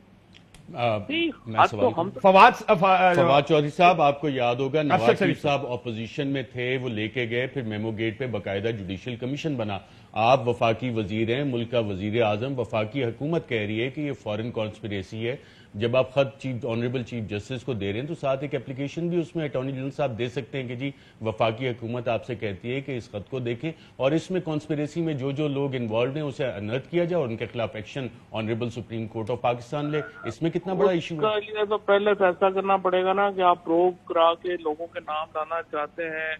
فواد چودھری صاحب، آپ کو یاد ہوگا نواز شریف صاحب اپوزیشن میں تھے، وہ لے کے گئے، پھر میمو گیٹ پہ باقاعدہ جوڈیشل کمیشن بنا. آپ وفاقی وزیر ہیں، ملک کا وزیر اعظم، وفاقی حکومت کہہ رہی ہے کہ یہ فورن کانسپریسی ہے. جب آپ خط آنریبل چیف جسٹس کو دے رہے ہیں تو ساتھ ایک اپلیکیشن بھی اس میں اٹارنی جنرل صاحب دے سکتے ہیں کہ جی وفاقی حکومت آپ سے کہتی ہے کہ اس خط کو دیکھیں اور اس میں کانسپریسی میں جو لوگ انوالوڈ ہیں اسے انرت کیا جائے اور ان کے خلاف action honourable supreme court of Pakistan لے. اس میں کتنا بڑا ایشو ہے؟ تو پہلے فیصلہ کرنا پڑے گا نا کہ آپ پروب کرا کے لوگوں کے نام لانا چاہتے ہیں،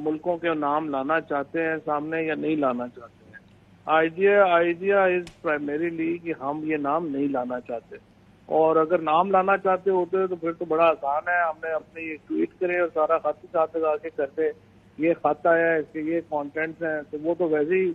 ملکوں کے نام لانا چاہتے ہیں سامنے یا نہیں لانا چاہتے ہیں. آئیڈیا از پرائمریلی کہ ہم یہ نام نہیں لانا چاہتے، اور اگر نام لانا چاہتے ہوتے تو پھر تو بڑا آسان ہے. ہم نے اپنی ٹویٹ کرے اور سارا خط کے ساتھ لگا کے کرتے یہ خط آیا ہے، اس کے یہ کانٹینٹس ہیں، تو وہ تو ویسے ہی.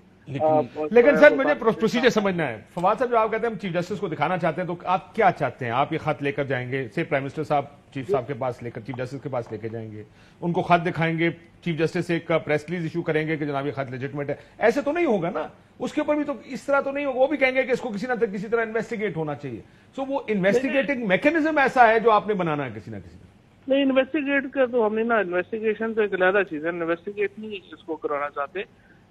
لیکن سر مجھے پروسیجر سمجھنا ہے. فواد صاحب جو آپ کہتے ہیں ہم چیف جسٹس کو دکھانا چاہتے ہیں تو آپ کیا چاہتے ہیں؟ آپ یہ خط لے کر جائیں گے سے پرائم منسٹر صاحب چیف صاحب کے پاس لے کر چیف جسٹس کے پاس لے کے جائیں گے، ان کو خط دکھائیں گے، چیف جسٹس ایک پریس ریلیز ایشو کریں گے کہ جناب یہ خط لیجٹمیٹ ہے؟ ایسے تو نہیں ہوگا نا، اس کے اوپر بھی تو اس طرح تو نہیں ہوگا. وہ بھی کہیں گے کہ اس کو کسی طرح انویسٹیگیٹ ہونا چاہیے. سو وہ انویسٹیگیٹنگ میکینزم ایسا ہے جو آپ نے بنانا ہے کسی نہ کسی طرح. نہیں، انویسٹیگیٹ کا تو ہم نے نا، انویسٹیگیشن تو ایک علیحدہ چیز ہے، انویسٹیگیٹ نہیں اس کو کرانا چاہتے.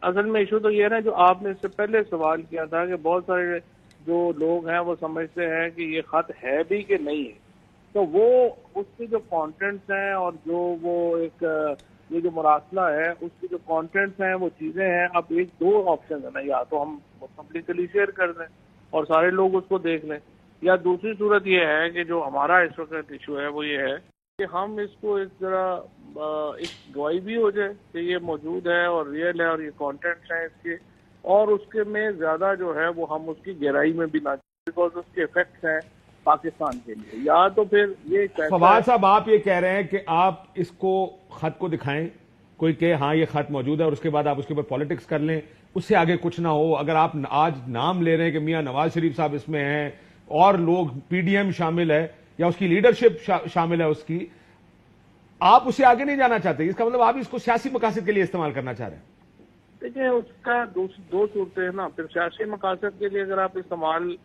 اصل میں ایشو تو یہ ہے نا جو آپ نے اس سے پہلے سوال کیا تھا کہ بہت سارے جو لوگ ہیں وہ سمجھتے ہیں کہ یہ خط ہے بھی کہ نہیں ہے. تو وہ اس کے جو کانٹینٹس ہیں اور جو وہ ایک یہ جو مراسلہ ہے اس کے جو کانٹینٹس ہیں وہ چیزیں ہیں. اب 1-2 آپشن ہے نا، یا تو ہم پبلکلی شیئر کر دیں اور سارے لوگ اس کو دیکھ لیں، یا دوسری صورت یہ ہے کہ جو ہمارا اس وقت ایشو ہے وہ یہ ہے کہ ہم اس کو ایک ذرا ایک گواہی بھی ہو جائے کہ یہ موجود ہے اور ریئل ہے اور یہ کانٹینٹس ہیں اس کے، اور اس کے میں زیادہ جو ہے وہ ہم اس کی گہرائی میں بھی نہ جائیں بیکاز اس کے افیکٹس ہیں پاکستان کے لیے. یا تو پھر یہ فواد صاحب آپ یہ کہہ رہے ہیں کہ آپ اس کو خط کو دکھائیں، کوئی کہ ہاں یہ خط موجود ہے اور اس کے بعد آپ اس کے اوپر پالیٹکس کر لیں، اس سے آگے کچھ نہ ہو. اگر آپ آج نام لے رہے ہیں کہ میاں نواز شریف صاحب اس میں ہیں اور لوگ پی ڈی ایم شامل ہے یا اس کی لیڈرشپ شامل ہے اس کی، آپ اسے آگے نہیں جانا چاہتے، اس کا مطلب آپ اس کو سیاسی مقاصد کے لیے استعمال کرنا چاہ رہے ہیں. دیکھیں اس کا 2 صورتیں ہیں نا. پھر سیاسی مقاصد کے لیے اگر آپ استعمال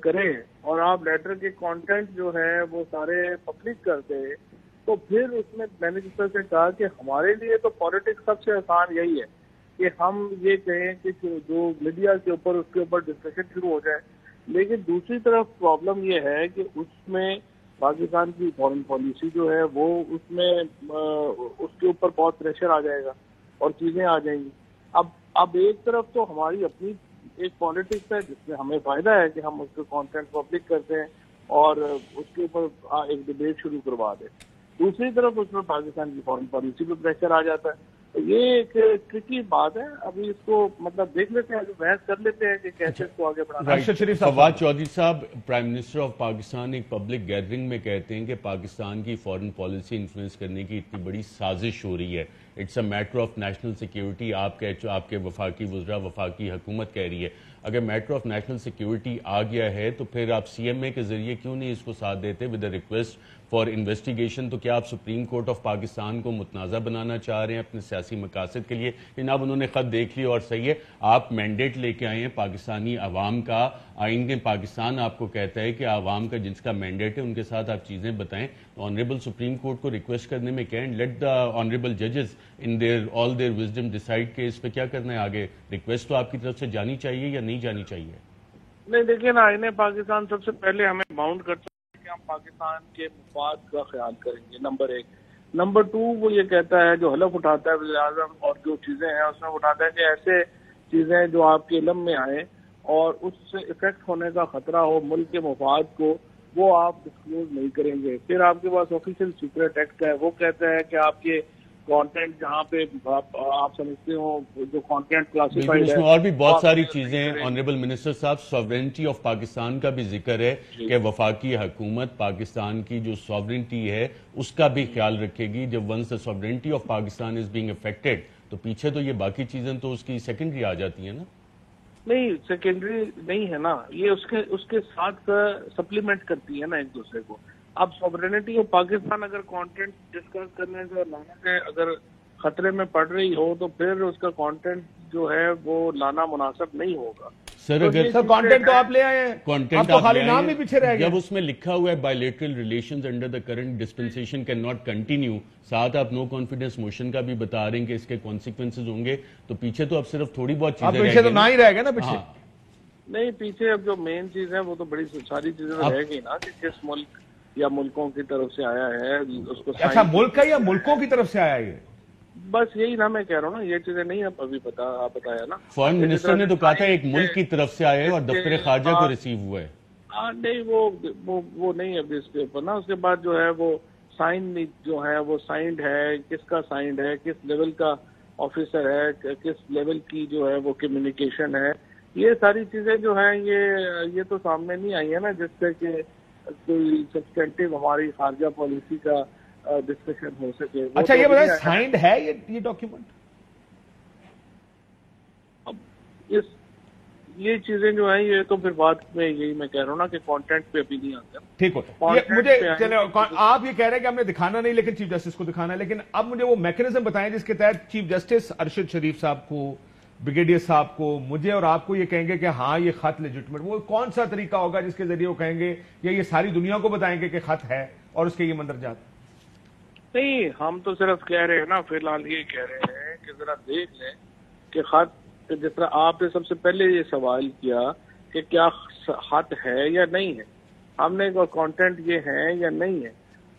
کریں اور آپ لیٹر کے کانٹینٹ جو ہے وہ سارے پبلک کر دیں تو پھر اس میں میں نے جس طرح سے کہا کہ ہمارے لیے تو پالیٹکس سب سے آسان یہی ہے کہ ہم یہ کہیں کہ جو میڈیا کے اوپر اس کے اوپر ڈسکشن شروع ہو جائے، لیکن دوسری طرف پرابلم یہ ہے کہ اس میں پاکستان کی فارن پالیسی جو ہے وہ اس میں اس کے اوپر بہت پریشر آ جائے گا اور چیزیں آ جائیں گی۔ اب ایک طرف تو ہماری اپنی ایک پالیٹکس ہے جس میں ہمیں فائدہ ہے کہ ہم اس کے کانٹینٹ پبلک کرتے ہیں اور اس کے اوپر ایک ڈبیٹ شروع کروا دیں، دوسری طرف اس میں پاکستان کی فارن پالیسی پہ پریشر آ جاتا ہے۔ تو یہ ایک ٹرکی بات ہے، ابھی اس کو مطلب دیکھ لیتے ہیں، بحث کر لیتے ہیں کہ کیسے اس کو آگے بڑھانا ہے۔ فواد چودھری صاحب، پرائم منسٹر آف پاکستان ایک پبلک گیدرنگ میں کہتے ہیں کہ پاکستان کی فارن پالیسی انفلوئنس کرنے کی اتنی بڑی سازش ہو رہی ہے، it's a matter of national security. آپ کے وفاقی وزراء، وفاقی حکومت کہہ رہی ہے اگر میٹر آف نیشنل سیکیورٹی آ گیا ہے تو پھر آپ سی ایم اے کے ذریعے کیوں نہیں اس کو ساتھ دیتے with a request for investigation? تو کیا آپ سپریم کورٹ آف پاکستان کو متنازع بنانا چاہ رہے ہیں اپنے سیاسی مقاصد کے لیے؟ جناب انہوں نے خط دیکھ لی اور صحیح ہے، آپ مینڈیٹ لے کے آئے ہیں پاکستانی عوام کا، آئین پاکستان آپ کو کہتا ہے کہ عوام کا جن کا مینڈیٹ ہے ان کے ساتھ آپ چیزیں بتائیں، تو آنریبل سپریم کورٹ کو ریکویسٹ کرنے میں کہیں لیٹ دا آنریبل ججز in their all their wisdom decide کہ اس پہ کیا کرنا ہے آگے۔ ریکویسٹ تو آپ کی طرف سے جانی چاہیے یا نہیں جانی چاہیے؟ نہیں دیکھیں نا، آئین پاکستان سب سے پہلے ہمیں باؤنڈ کرتا ہے کہ ہم پاکستان کے مفاد کا خیال کریں گے، نمبر ایک۔ نمبر ٹو، وہ یہ کہتا ہے جو حلف اٹھاتا ہے وزیر اعظم اور جو چیزیں ہیں اس میں اٹھاتا ہے کہ ایسے چیزیں جو آپ کے علم میں آئیں اور اس سے افیکٹ ہونے کا خطرہ ہو ملک کے مفاد کو، وہ آپ ڈسکلوز نہیں کریں گے۔ پھر آپ کے پاس آفیشیل سیکریٹ ایکٹ ہے، وہ کہتا ہے کہ آپ کے کانٹینٹ جہاں پہ آپ سمجھتے ہو جو کانٹینٹ کلاسیفائڈ ہے، اور بھی بہت ساری چیزیں آنریبل منسٹر صاحب، سوورنٹی آف پاکستان کا بھی ذکر ہے کہ وفاقی حکومت پاکستان کی جو سوورنٹی ہے اس کا بھی خیال رکھے گی۔ جب once the sovereignty of Pakistan is being affected تو پیچھے تو یہ باقی چیزیں تو اس کی سیکنڈری آ جاتی ہیں نا؟ نہیں، سیکنڈری نہیں ہے نا، یہ اس کے ساتھ سپلیمنٹ کرتی ہے نا ایک دوسرے کو۔ اب سوورینٹی آف پاکستان اگر کانٹینٹ ڈسکس کرنے سے لانا کے اگر خطرے میں پڑ رہی ہو تو پھر اس کا کانٹینٹ جو ہے وہ لانا مناسب نہیں ہوگا۔ سر اگر کانٹینٹ تو آپ لے آئے ہیں، کانٹینٹ تو خالی نام ہی پیچھے رہ گیا۔ جب اس میں لکھا ہوا ہے bilateral relations under the current dispensation can not continue, ساتھ آپ نو کانفیڈنس موشن کا بھی بتا رہے ہیں کہ اس کے کانسیکوینسز ہوں گے، تو پیچھے تو اب صرف تھوڑی بہت چیزیں رہ گئی۔ پیچھے تو نہ ہی رہ گیا نا پیچھے۔ نہیں، پیچھے اب جو مین چیز ہے وہ تو بڑی ساری چیزیں رہ گئی نا کہ کس ملک یا ملکوں کی طرف سے آیا ہے اس کو۔ اچھا، ملک کا یا ملکوں کی طرف سے آیا یہ؟ بس یہی نا میں کہہ رہا ہوں نا، یہ چیزیں نہیں ابھی آپ بتایا نا۔ فارن منسٹر نے تو کہا تھا ایک ملک کی طرف سے آیا ہے اور دفتر خارجہ کو ریسیو ہوا ہے۔ نہیں، وہ نہیں ابھی اس کے اوپر نا، اس کے بعد جو ہے وہ سائن جو ہے وہ سائنڈ ہے، کس کا سائنڈ ہے، کس لیول کا آفیسر ہے، کس لیول کی جو ہے وہ کمیونیکیشن ہے، یہ ساری چیزیں جو ہیں یہ تو سامنے نہیں آئی ہیں نا جس سے کہ کوئی سبسٹینٹیو ہماری خارجہ پالیسی کا ڈسکشن ہو سکے۔ اچھا یہ بتائیں، سائنڈ ہے یہ ڈاکیومنٹ؟ اب یہ چیزیں جو ہیں یہ تو پھر بعد میں یہی میں کہہ رہا ہوں نا کہ کانٹینٹ پہ ابھی نہیں آتا۔ ٹھیک ہوتا مجھے چلے، آپ یہ کہہ رہے ہیں کہ ہم نے دکھانا نہیں لیکن چیف جسٹس کو دکھانا ہے، لیکن اب مجھے وہ میکنزم بتائیں جس کے تحت چیف جسٹس ارشد شریف صاحب کو، بریگیڈیئر صاحب کو، مجھے اور آپ کو یہ کہیں گے کہ ہاں یہ خط لیجٹمیٹ، وہ کون سا طریقہ ہوگا جس کے ذریعے وہ کہیں گے یا یہ ساری دنیا کو بتائیں گے کہ خط ہے اور اس کے یہ مندرجات؟ نہیں، ہم تو صرف کہہ رہے ہیں نا، فی الحال یہ کہہ رہے ہیں کہ ذرا دیکھ لیں کہ خط، جس طرح آپ نے سب سے پہلے یہ سوال کیا کہ کیا خط ہے یا نہیں ہے، ہم نے کہا کانٹینٹ یہ ہے یا نہیں ہے،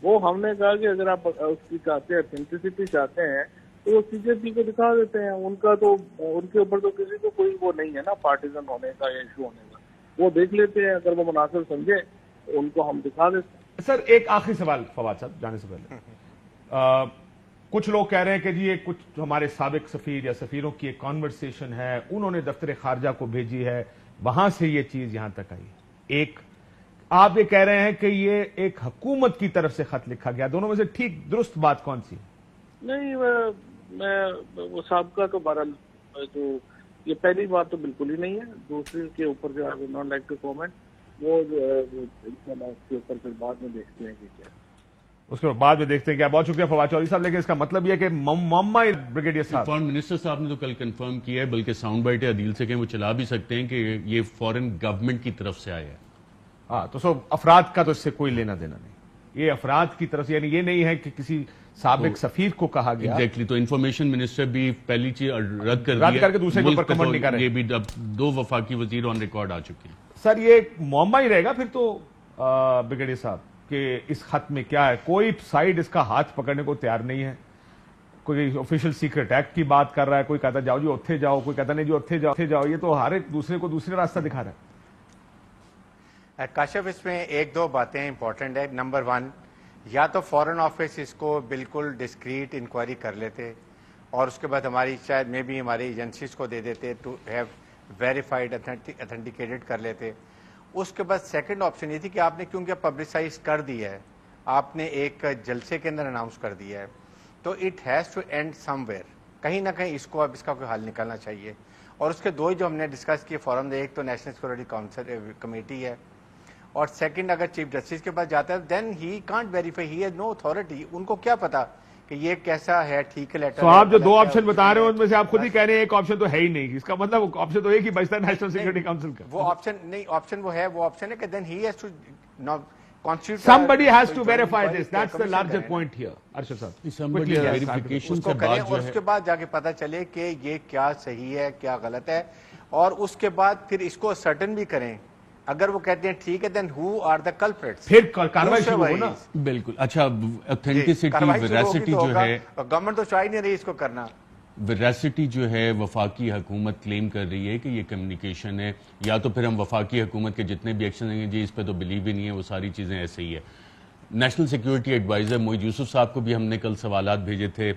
وہ ہم نے کہا کہ اگر آپ اس کی چاہتے ہیں سینٹیسٹی چاہتے ہیں تو وہ سی جے پی کو دکھا دیتے ہیں، ان کا تو ان کے اوپر تو کسی کو کوئی وہ نہیں ہے نا پارٹیزن ہونے کا یا ایشو ہونے کا، وہ دیکھ لیتے ہیں، اگر وہ مناسب سمجھے ان کو ہم دکھا دیتے ہیں۔ سر ایک آخری سوال فواد صاحب جانے سے پہلے، کچھ لوگ کہہ رہے ہیں کہ جی یہ کچھ ہمارے سابق سفیر یا سفیروں کی ایک کانورسیشن ہے، انہوں نے دفتر خارجہ کو بھیجی ہے، وہاں سے یہ چیز یہاں تک آئی۔ ایک آپ یہ کہہ رہے ہیں کہ یہ ایک حکومت کی طرف سے خط لکھا گیا، دونوں میں سے ٹھیک درست بات کون سی؟ نہیں، میں وہ سابقہ تو بہرحال تو یہ پہلی بات تو بالکل ہی نہیں ہے، دوسری کے اوپر جو ہے نان لائک ٹو کامنٹ، وہ جو ہے انشاءاللہ اس کے اوپر پھر بعد میں دیکھتے ہیں کہ کیا اس کے بعد میں دیکھتے ہیں کیا۔ بہت شکریہ فواد چودھری صاحب، لیکن اس کا مطلب یہ کہ معمہ بریگیڈیئر صاحب، فارن منسٹر صاحب نے تو کل کنفرم کیا ہے، بلکہ ساؤنڈ بائٹ عدیل سے کہیں وہ چلا بھی سکتے ہیں کہ یہ فارن گورنمنٹ کی طرف سے آیا ہے۔ ہاں تو افراد کا تو اس سے کوئی لینا دینا نہیں۔ یہ افراد کی طرف سے، یعنی یہ نہیں ہے کہ کسی سابق سفیر کو کہا گیا. ایگزیکٹلی، تو انفارمیشن منسٹر بھی پہلی چیز رد کر کے دوسرے کے اوپر کمنٹ نہیں کر رہے. یہ بھی اب 2 وفاقی وزیر آن ریکارڈ آ چکے ہیں. سر یہ ایک معمہ ہی رہے گا پھر تو بریگیڈیئر صاحب کہ اس خط میں کیا ہے. کوئی سائیڈ اس کا ہاتھ پکڑنے کو تیار نہیں ہے. کوئی آفیشیل سیکرٹ ایکٹ کی بات کر رہا ہے, کوئی کہتا جاؤ جی اتھے جاؤ, کوئی کہتا نہیں جی اتھے جاؤ. یہ تو ہر ایک دوسرے کو دوسرے راستہ دکھا رہا ہے. کاشف اس میں 1-2 باتیں امپورٹنٹ ہے. نمبر 1, یا تو فورن آفس اس کو بالکل ڈسکریٹ انکوائری کر لیتے اور اس کے بعد ہماری شاید میں بھی ہماری ایجنسیز کو دے دیتے ٹو ہیو ویریفائڈ اتھینٹیکیٹڈ کر لیتے. اس کے بعد سیکنڈ آپشن یہ تھی کہ آپ نے کیونکہ پبلسائز کر دیا ہے, آپ نے ایک جلسے کے اندر اناؤنس کر دیا ہے, تو it has to end somewhere. کہیں نہ کہیں اس کو اب اس کا کوئی حل نکالنا چاہیے. اور اس کے 2 جو ہم نے ڈسکس کیے فورم میں, ایک تو نیشنل سیکورٹی کاؤنسل کمیٹی ہے, اور سیکنڈ اگر چیف جسٹس کے پاس جاتا ہے then he can't verify, he has no authority. ان کو کیا پتا کہ یہ کیسا ہے, ٹھیک ہے لیٹر. تو آپ جو 2 آپشن بتا رہے ہیں ان میں سے آپ خود ہی کہہ رہے ہیں ایک آپشن تو ہے ہی نہیں. اس کا مطلب آپشن تو ایک ہی بچتا ہے نیشنل سیکورٹی کاؤنسل کا. وہ آپشن نہیں, آپشن وہ ہے کہ then he has to somebody has to verify this. That's the larger point here. Arshad صاحب Somebody verification اس کو سے کریں بات اور جو اس ہے کے بعد جا کے پتا چلے کہ یہ کیا صحیح ہے کیا غلط ہے, اور اس کے بعد پھر اس کو سرٹن بھی کریں. اگر وہ کہتے ہیں ٹھیک ہے دین ہو آر دا کلپریٹس, پھر کارروائی شروع ہو نا. بالکل. اچھا, اتھینٹسٹی ویراسٹی جو ہے, گورنمنٹ تو چاہ ہی نہیں رہی اس کو کرنا. ویراسٹی جو ہے وفاقی حکومت کلیم کر رہی ہے کہ یہ کمیونیکیشن ہے, یا تو پھر ہم وفاقی حکومت کے جتنے بھی ایکشن لیں گے جی اس پہ تو بلیو ہی نہیں ہے, وہ ساری چیزیں ایسے ہی ہے. نیشنل سیکیورٹی ایڈوائزر موحید یوسف صاحب کو بھی ہم نے کل سوالات بھیجے تھے,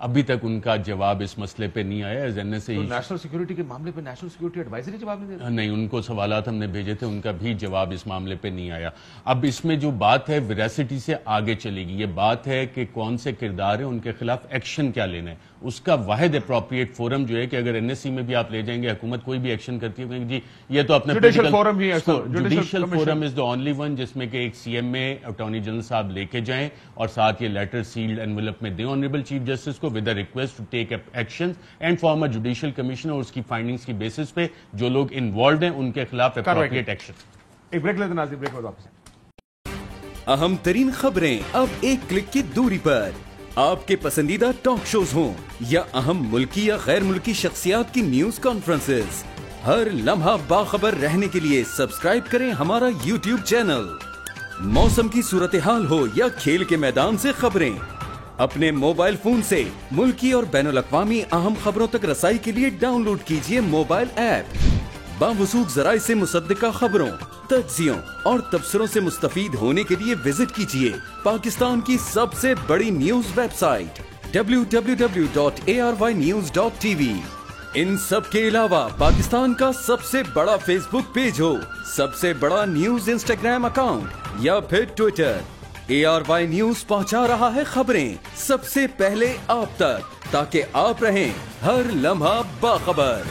ابھی تک ان کا جواب اس مسئلے پہ نہیں آیا. نیشنل سیکورٹی کے معاملے پہ نیشنل سیکورٹی ایڈوائزر نے جواب نہیں دیا. نہیں, ان کو سوالات ہم نے بھیجے تھے, ان کا بھی جواب اس معاملے پہ نہیں آیا. اب اس میں جو بات ہے ویراسٹی سے آگے چلے گی. یہ بات ہے کہ کون سے کردار ہیں, ان کے خلاف ایکشن کیا لینا ہے. اس کا واحد اپروپریٹ فورم جو ہے کہ اگر این ایس سی میں بھی آپ لے جائیں گے, حکومت کوئی بھی ایکشن کرتی ہے جی یہ تو اپنے جوڈیشل فورم ہی ہے. Judicial forum is the only one جس میں کہ ایک سی ایم اے اٹارنی جنرل صاحب لے کے جائیں اور ساتھ یہ لیٹر سیلڈ انویلپ میں دیں آنریبل چیف جسٹس کو with a request to take action and form a judicial commission, اور اس کی فائنڈنگز کی بیسس پہ جو لوگ انوالوڈ ہیں ان کے خلاف اپروپریٹ ایکشن. ایک بریک لیتے ناظرین, بریک میں واپس. اہم ترین خبریں اب ایک کلک کی دوری پر. آپ کے پسندیدہ ٹاک شوز ہوں یا اہم ملکی یا غیر ملکی شخصیات کی نیوز کانفرنسز, ہر لمحہ باخبر رہنے کے لیے سبسکرائب کریں ہمارا یوٹیوب چینل. موسم کی صورتحال ہو یا کھیل کے میدان سے خبریں, اپنے موبائل فون سے ملکی اور بین الاقوامی اہم خبروں تک رسائی کے لیے ڈاؤن لوڈ کیجیے موبائل ایپ. باوثوق ذرائع سے مصدقہ خبروں, تجزیوں اور تبصروں سے مستفید ہونے کے لیے وزٹ کیجیے پاکستان کی سب سے بڑی نیوز ویب سائٹ www.arYnews.tv. ان سب کے علاوہ پاکستان کا سب سے بڑا فیس بک پیج ہو, سب سے بڑا نیوز انسٹاگرام اکاؤنٹ یا پھر ٹویٹر, ARY نیوز پہنچا رہا ہے خبریں سب سے پہلے آپ تک, تاکہ آپ رہیں ہر لمحہ باخبر.